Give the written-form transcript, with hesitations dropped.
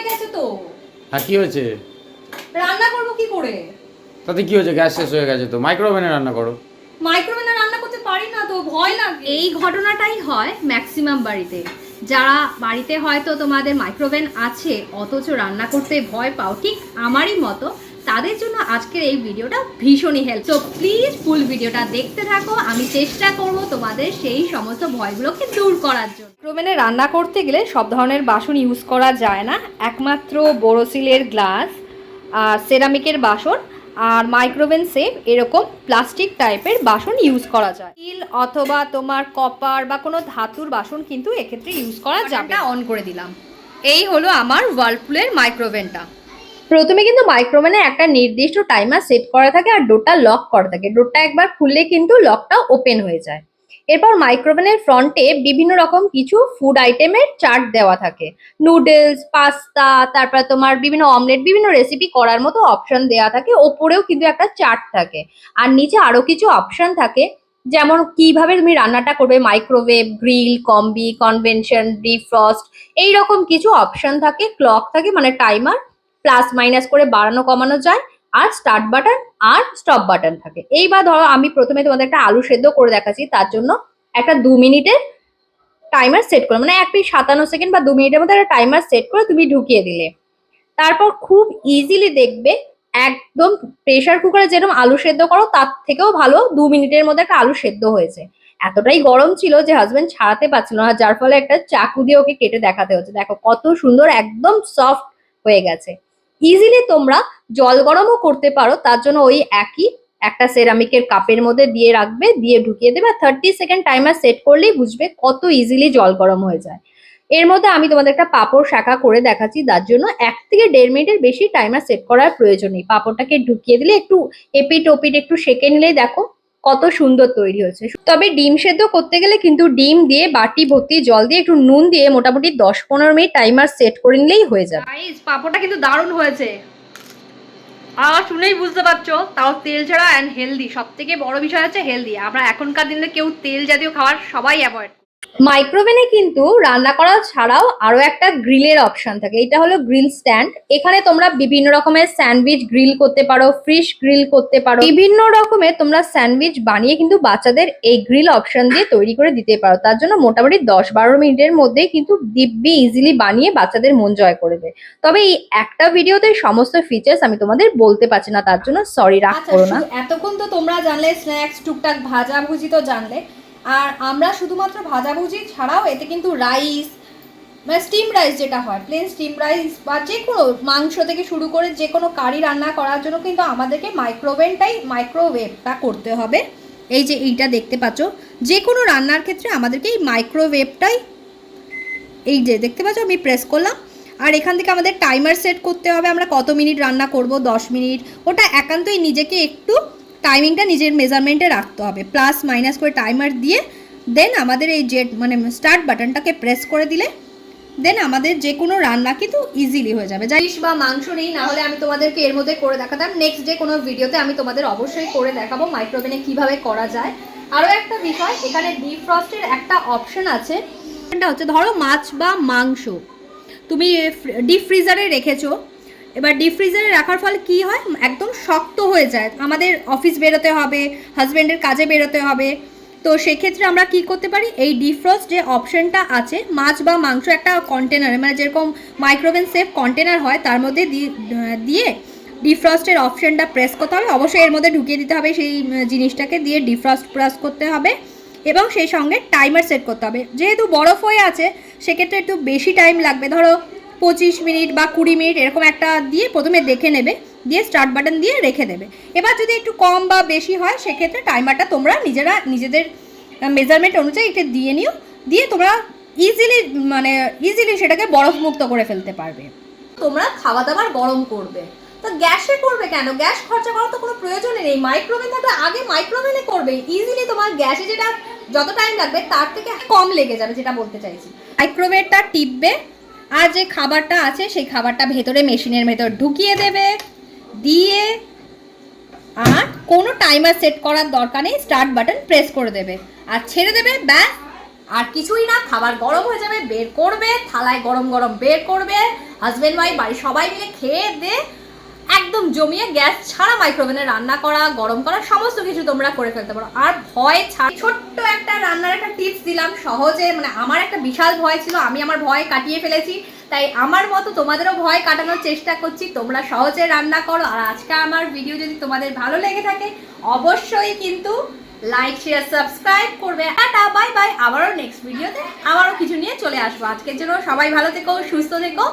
গেছে তো। আর কি হয়েছে? রান্না করব কি করে? তাতে কি হয়েছে? গ্যাস শেষ হয়ে গেছে তো, মাইক্রোওভেনে রান্না করো। মাইক্রোওভেনে রান্না করতে পারি না তো, ভয় লাগে। এই ঘটনাটাই হয় ম্যাক্সিমাম বাড়িতে। যারা বাড়িতে হয়তো তোমাদের মাইক্রোওভেন আছে অথচ রান্না করতে ভয় পাও, ঠিক আমারই মতো, তাদের জন্য আজকের এই ভিডিওটা ভীষণই হেল্প। তো প্লিজ ফুল ভিডিওটা দেখতে থাকো, আমি চেষ্টা করব তোমাদের সেই সমস্ত ভয়গুলোকে দূর করার জন্য। মাইক্রোওভেনে রান্না করতে গেলে সব ধরনের বাসন ইউজ করা যায় না, একমাত্র বোরোসিলের গ্লাস আর সেরামিকের বাসন আর মাইক্রোওভেন সেফ এরকম প্লাস্টিক টাইপের বাসন ইউজ করা যায়। স্টিল অথবা তোমার কপার বা কোনো ধাতুর বাসন কিন্তু এক্ষেত্রে ইউজ করা যাবে। অন করে দিলাম। এই হলো আমার ওয়ার্লপুলের মাইক্রোওভেনটা। প্রথমে কিন্তু মাইক্রোওভেনে একটা নির্দিষ্ট টাইমার সেট করা থাকে আর ডোরটা লক করা থাকে। ডোরটা একবার খুললে কিন্তু লকটা ওপেন হয়ে যায়। এরপর মাইক্রোওভেনের ফ্রন্টে বিভিন্ন রকম কিছু ফুড আইটেমের চার্ট দেওয়া থাকে। নুডলস, পাস্তা, তারপর তোমার বিভিন্ন অমলেট, বিভিন্ন রেসিপি করার মতো অপশন দেওয়া থাকে। ওপরেও কিন্তু একটা চার্ট থাকে আর নিচে আরো কিছু অপশন থাকে, যেমন কিভাবে তুমি রান্নাটা করবে, microwave, grill, combi, convention, defrost, এইরকম কিছু অপশন থাকে। ক্লক থাকে মানে টাইমার, প্লাস মাইনাস করে বাড়ানো কমানো যায়, আর স্টার্ট বাটন আর স্টপ বাটন থাকে। এইবার ধরো আমি প্রথমে তোমাদের একটা আলু সেদ্ধ করে দেখাচ্ছি, তার জন্য একটা 2 মিনিটের টাইমার সেট করে, মানে 1 মিনিট 57 সেকেন্ড বা 2 মিনিটের মধ্যে একটা টাইমার সেট করে তুমি ঢুকিয়ে দিলে। তারপর খুব ইজিলি দেখবে একদম প্রেসার কুকারে যেরকম আলু সেদ্ধ করো তার থেকেও ভালো 2 মিনিটের মধ্যে একটা আলু সেদ্ধ হয়েছে। এতটাই গরম ছিল যে হাজবেন্ড ছাড়াতে পারছিল না, যার ফলে একটা চাকু দিয়ে ওকে কেটে দেখাতে হচ্ছে। দেখো কত সুন্দর একদম সফট হয়ে গেছে। ইজিলি তোমরা জল গরমও করতে পারো, তার জন্য ওই একই একটা সেরামিকের কাপের মধ্যে দিয়ে রাখবে, দিয়ে ঢুকিয়ে দেবে, আর 30 সেকেন্ড টাইমার সেট করলেই বুঝবে কত ইজিলি জল গরম হয়ে যায়। এর মধ্যে আমি তোমাদের একটা পাঁপড় শাঁখা করে দেখাচ্ছি, তার জন্য 1 থেকে 1.5 মিনিটের বেশি টাইমার সেট করার প্রয়োজন নেই। পাঁপড়টাকে ঢুকিয়ে দিলে একটু এপিট ওপিট একটু সেঁকে নিলেই দেখো কত সুন্দর তৈরি হচ্ছে। তবে ডিম সেদ্ধ করতে গেলে কিন্তু ডিম দিয়ে বাটি ভর্তি জল দিয়ে একটু নুন দিয়ে মোটামুটি 10-15 মিনিট টাইমার সেট করে নিলেই হয়ে যাবে। গাইস, পাঁপড়টা কিন্তু দারুণ হয়েছে, আর শুনেই বুঝতে পারছো, তাও তেল ছাড়া অ্যান্ড হেলদি। সব থেকে বড় বিষয় হচ্ছে হেলদি। আমরা এখনকার দিনে কেউ তেল জাতীয় খাবার সবাই অ্যাভয়েড। মাইক্রোওভেনে কিন্তু রান্না করা ছাড়াও আরো একটা গ্রিলের অপশন থাকে, এটা হলো গ্রিল স্ট্যান্ড। এখানে তোমরা বিভিন্ন রকমের স্যান্ডউইচ গ্রিল করতে পারো, ফিশ গ্রিল করতে পারো, বিভিন্ন রকমের তোমরা স্যান্ডউইচ বানিয়ে কিন্তু বাচ্চাদের এই গ্রিল অপশন দিয়ে তৈরি করে দিতে পারো। তার জন্য মোটামুটি 10-12 মিনিটের মধ্যেই কিন্তু দিব্যি ইজিলি বানিয়ে বাচ্চাদের মন জয় করবে। তবে এই একটা ভিডিওতে সমস্ত ফিচার্স আমি তোমাদের বলতে পারছি না, তার জন্য সরি, রাগ করো না। এতক্ষণ তো তোমরা জানলে স্ন্যাক্স, টুকটাক ভাজাভুজি তো জানলে, আর আমরা শুধুমাত্র ভাজাভুজি ছাড়াও এতে কিন্তু রাইস, মানে স্টিম রাইস যেটা হয়, প্লেন স্টিম রাইস বা যে কোনো মাংস থেকে শুরু করে যে কোনো কারি রান্না করার জন্য কিন্তু আমাদেরকে মাইক্রোওয়েভটা করতে হবে। এই যে এইটা দেখতে পাচ্ছ, যে কোনো রান্নার ক্ষেত্রে আমাদেরকে এই মাইক্রোওয়েভটাই, এই যে দেখতে পাচ্ছ আমি প্রেস করলাম, আর এখান থেকে আমাদের টাইমার সেট করতে হবে আমরা কত মিনিট রান্না করব, 10 মিনিট। ওটা একান্তই নিজেকে একটু টাইমিংটা নিজের মেজারমেন্টে রাখতে হবে, প্লাস মাইনাস করে টাইমার দিয়ে দেন আমাদের এই যে মানে স্টার্ট বাটনটাকে প্রেস করে দিলে দেন আমাদের যে কোনো রান্না কিন্তু ইজিলি হয়ে যাবে। ফিশ বা মাংস নেই, না হলে আমি তোমাদেরকে এর মধ্যে করে দেখাতাম। নেক্সট ডে কোনো ভিডিওতে আমি তোমাদের অবশ্যই করে দেখাবো মাইক্রোওভেনে কিভাবে করা যায়। আরও একটা বিষয়, এখানে ডিফ্রস্টের একটা অপশন আছে। এটা হচ্ছে ধরো মাছ বা মাংস তুমি ডিপ ফ্রিজারে রেখেছো, এবার ডিপ ফ্রিজারে রাখার ফলে কি হয়, একদম শক্ত হয়ে যায়, আমাদের অফিস বেরোতে হবে, হাজব্যান্ডের কাজে বেরোতে হবে। তো সেক্ষেত্রে আমরা কি করতে পারি, এই ডিফ্রস্ট যে অপশনটা আছে, মাছ বা মাংস একটা কন্টেনারে, মানে যেরকম মাইক্রোওভেন সেফ কন্টেনার হয় তার মধ্যে দিয়ে ডিফ্রস্টের অপশনটা প্রেস করতে হবে। অবশ্যই এর মধ্যে ঢুকিয়ে দিতে হবে সেই জিনিসটাকে, দিয়ে ডিফ্রস্ট প্রেস করতে হবে এবং সেই সঙ্গে টাইমার সেট করতে হবে। যেহেতু বরফ হয়ে আছে সেক্ষেত্রে একটু বেশি টাইম লাগবে, ধরো 25 মিনিট বা 20 মিনিট এরকম একটা দিয়ে প্রথমে দেখে নেবে, দিয়ে স্টার্ট বাটন দিয়ে রেখে দেবে। এবার যদি একটু কম বা বেশি হয় সেক্ষেত্রে টাইমারটা তোমরা নিজেদের মেজারমেন্ট অনুযায়ী এটা দিয়ে নিও, দিয়ে তোমরা ইজিলি সেটাকে বরফ মুক্ত করে ফেলতে পারবে। তোমরা খাওয়া দাবার গরম করবে তো গ্যাসে করবে কেন, গ্যাস খরচা করার তো কোনো প্রয়োজনই নেই। মাইক্রোওভেন থাকলে আগে মাইক্রোওভেনে করবে, ইজিলি তোমার গ্যাসে যেটা যত টাইম লাগবে তার থেকে কম লেগে যাবে, যেটা বলতে চাইছি। মাইক্রোওয়েভটা টিপবে আর যে খাবারটা আছে সেই খাবারটা ভেতরে মেশিনের ভেতর ঢুকিয়ে দেবে, দিয়ে আর কোনো টাইমার সেট করার দরকার নেই, স্টার্ট বাটন প্রেস করে দেবে আর ছেড়ে দেবে, ব্যাস আর কিছুই না, খাবার গরম হয়ে যাবে, বের করবে, থালায় গরম গরম বের করবে, হাজবেন্ড ওয়াইফ বাড়ির সবাই মিলে খেয়ে দে একদম জমিয়ে গ্যাস ছাড়া মাইক্রোওভেনে রান্না করা, গরম করা সমস্ত কিছু তোমরা করে ফেলতে পারো। আর ভয় ছাড়া ছোট্ট একটা রান্নার একটা টিপস দিলাম সহজে, মানে আমার একটা বিশাল ভয় ছিল, আমি আমার ভয় কাটিয়ে ফেলেছি, তাই আমার মতো তোমাদেরও ভয় কাটানোর চেষ্টা করছি, তোমরা সহজে রান্না করো। আর আজকে আমার ভিডিও যদি তোমাদের ভালো লেগে থাকে অবশ্যই কিন্তু লাইক শেয়ার সাবস্ক্রাইব করবে। টাটা বাই বাই, আবারও নেক্সট ভিডিওতে আবারও কিছু নিয়ে চলে আসবো। আজকের জন্য সবাই ভালো থেকো, সুস্থ থেকো।